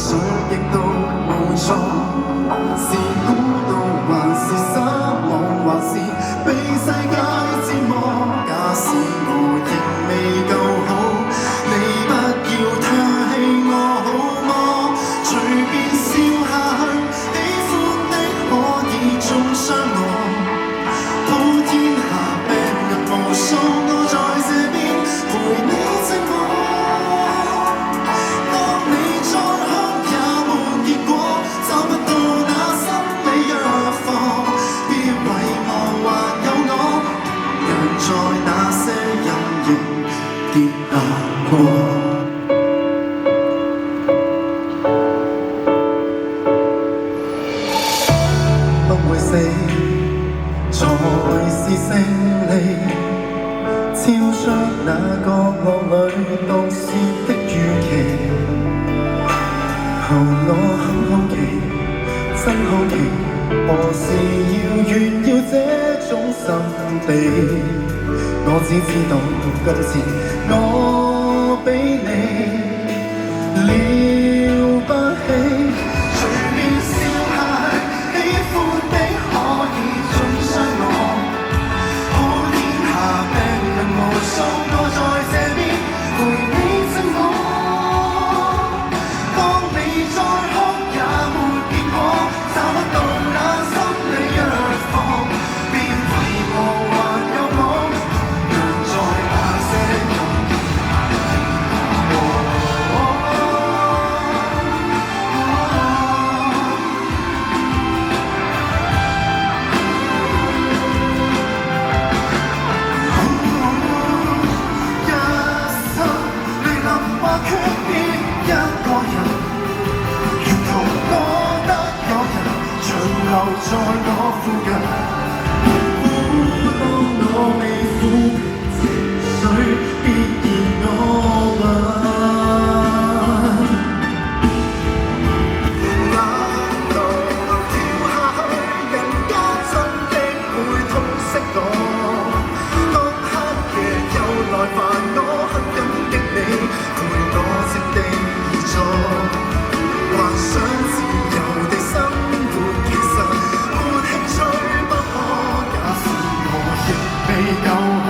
想極都無錯，是孤獨還是失望，還是被世界折磨？假使我仍未夠好，你不要唾棄我好麼？隨便笑下去，喜歡的可以中傷我。普天下病人無數，我在這邊陪你寂寞。當你再哭也沒結果，找不到那心理藥方。別遺忘還有我，讓在那些陰影跌下過。不會死，才是勝利。超出那角落裏毒舌的預期，我很好奇，真好奇，何時要炫耀這種心地？我只知道今次我比你了不起。隨便笑下去，喜歡的可以中傷我。普天下病人無數，我在這邊陪你寂寞。當你再哭也沒結果，找不到那心理藥方。別遺忘還有我，讓在那些陰影跌下一生你能或缺別一個人，沿途多得有人長留在我附近。當我未撫平情緒，必然我吻。難道跳下去，人間真的會痛惜我？當黑夜又來煩我，很感激你陪我靜地而坐。幻想自由地生活，其實沒興趣不可。假使我亦未夠好，